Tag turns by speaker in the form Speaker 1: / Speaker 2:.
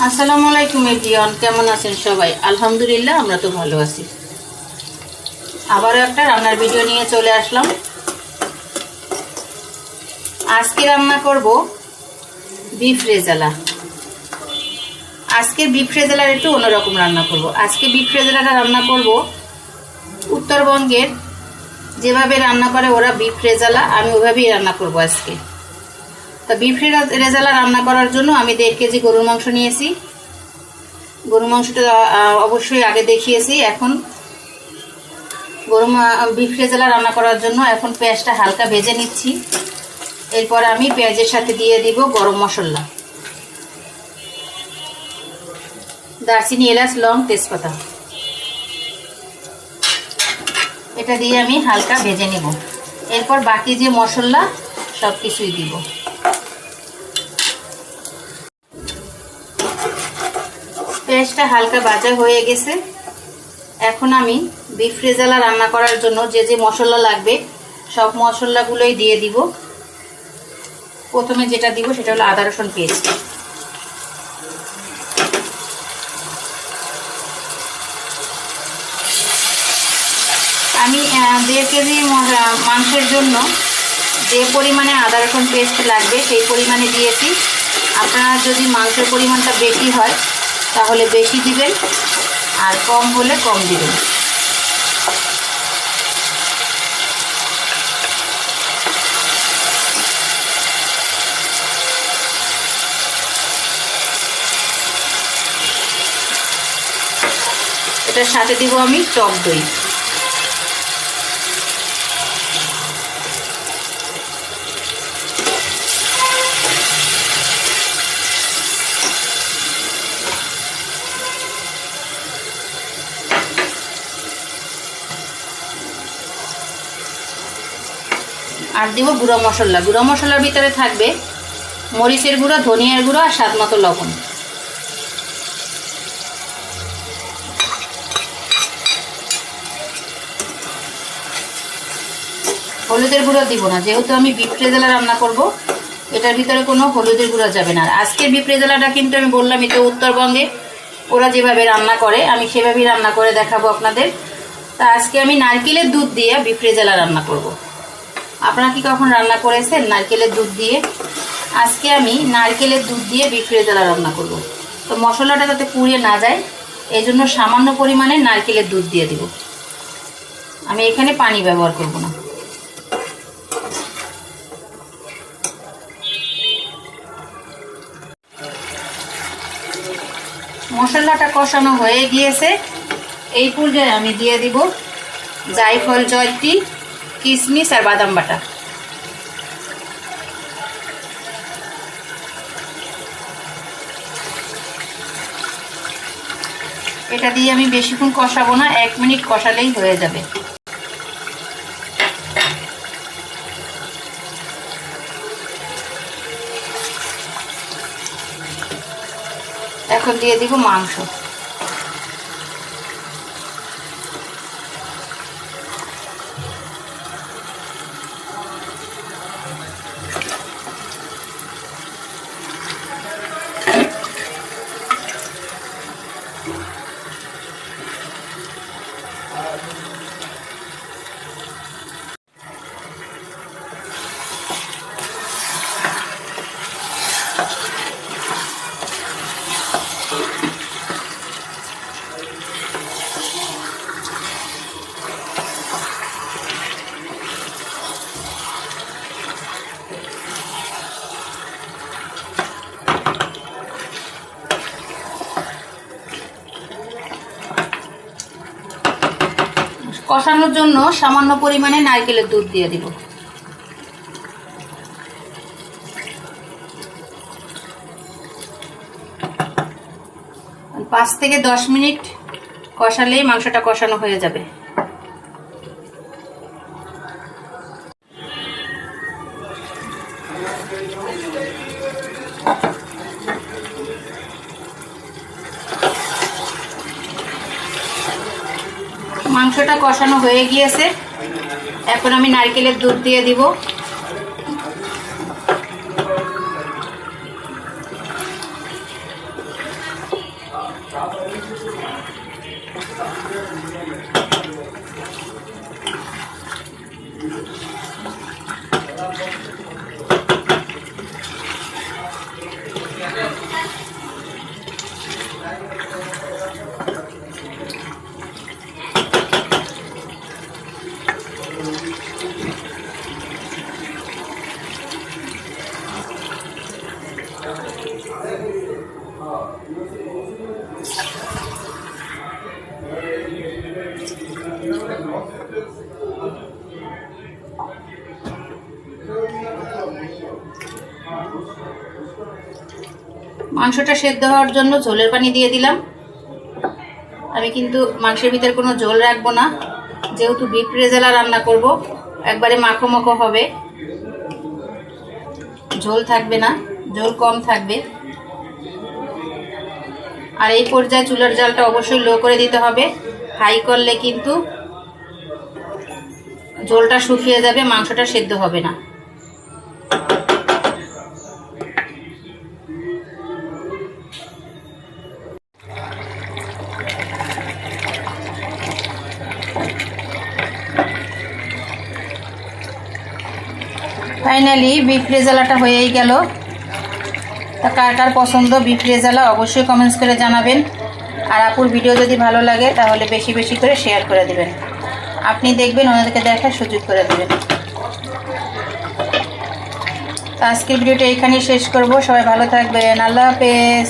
Speaker 1: আসসালামু আলাইকুম এভরিওয়ান, কেমন আছেন সবাই? আলহামদুলিল্লাহ, আমরা তো ভালো আছি। আবারও একটা রান্নার ভিডিও নিয়ে চলে আসলাম। আজকে রান্না করব বিফ রেজালা। আজকে বিফ রেজালার একটু অন্যরকম রান্না করব। আজকে বিফ রেজালাটা রান্না করব উত্তরবঙ্গের যেভাবে রান্না করে ওরা বিফ রেজালা, আমি ওইভাবেই রান্না করব আজকে। তো বিফ রেজালা রান্না করার জন্য আমি 1.5 কেজি গরুর মাংস নিয়েছি। গরুর মাংসটা অবশ্যই আগে দেখিয়েছি। এখন বিফ রেজালা রান্না করার জন্য এখন পেঁয়াজটা হালকা ভেজে নিচ্ছি। এরপর আমি পেঁয়াজের সাথে দিয়ে দিব গরম মশলা, দারচিনি, এলাচ, লং, তেজপাতা। এটা দিয়ে আমি হালকা ভেজে নেব। এরপর বাকি যে মশলা সব কিছুই দিব। পেঁয়াজটা হালকা ভাজা হয়ে গেছে। এখন আমি বিফ রেজালা রান্না করার জন্য যে যে মশলা লাগবে সব মশলাগুলোই দিয়ে দিব। প্রথমে যেটা দিব সেটা হলো আদা রসুন পেস্ট। আমি 1.5 কেজি মাংসের জন্য যে পরিমাণে আদা রসুন পেস্ট লাগবে সেই পরিমাণে দিয়েছি। আপনারা যদি মাংসের পরিমাণটা বেশি হয় তাহলে বেশি দিবেন, আর কম হলে কম দিবেন। এটার সাথে দিব আমি টক দই। আর দিব গুঁড়ো মশলা। গুঁড়ো মশলার ভিতরে থাকবে মরিচের গুঁড়ো, ধনিয়ার গুঁড়ো আর স্বাদ মতো লবণ। হলুদের গুঁড়ো দিব না, যেহেতু আমি বিফ রেজালা রান্না করব, এটার ভিতরে কোনো হলুদের গুঁড়ো যাবে না। আর আজকের বিফ রেজালাটা কিন্তু আমি বললাম এটা উত্তরবঙ্গে ওরা যেভাবে রান্না করে আমি সেভাবেই রান্না করে দেখাবো আপনাদের। তা আজকে আমি নারকেলের দুধ দিয়ে বিফ রেজালা রান্না করব। আপনারা কি কখন রান্না করেছেন নারকেলের দুধ দিয়ে? আজকে আমি নারকেলের দুধ দিয়ে বিফ রেজালা রান্না করব। তো মশলাটা যাতে পুড়িয়ে না যায় এই জন্য সামান্য পরিমাণে নারকেলের দুধ দিয়ে দিব। আমি এখানে পানি ব্যবহার করব না। মশলাটা কষানো হয়ে গিয়েছে। এই পর্যায়ে আমি দিয়ে দিব জায়ফল, জয়ত্রী, কিশমিশ আর বাদাম বাটা। এটা দিয়ে আমি বেশিক্ষণ কষাবো না, 1 মিনিট কষালেই হয়ে যাবে। এখন দিয়ে দিব মাংস। কষানোর জন্য সামান্য পরিমাণে নারকেলের দুধ দিয়ে দিব। 5 থেকে 10 মিনিট কষালেই মাংসটা কষানো হয়ে যাবে। মাংসটা কষানো হয়ে গিয়েছে, এখন আমি নারকেলের দুধ দিয়ে দিব। মাংসটা সেদ্ধ হওয়ার জন্য ঝোলের পানি দিয়ে দিলাম। আমি কিন্তু মাংসের ভিতরে কোনো ঝোল রাখবো না, যেহেতু বিফ রেজালা রান্না করব, একবারে মাখো মাখো হবে, ঝোল থাকবে না, ঝোল কম থাকবে। আর এই পর্যায়ে চুলার জালটা অবশ্যই লো করে দিতে হবে, হাই করলে কিন্তু ঝোলটা শুকিয়ে যাবে, মাংসটা সেদ্ধ হবে না। ফাইনালি বিফ রেজালাটা হয়েই গেল। তা কার কার পছন্দ বিফ রেজালা অবশ্যই কমেন্টস করে জানাবেন। আর আপুর ভিডিও যদি ভালো লাগে তাহলে বেশি বেশি করে শেয়ার করে দেবেন, আপনি দেখবেন ওনাদেরকে দেখার সুযোগ করে দেবেন। তো আজকের ভিডিওটা এখানেই শেষ করব। সবাই ভালো থাকবেন, আল্লাহ হাফেজ।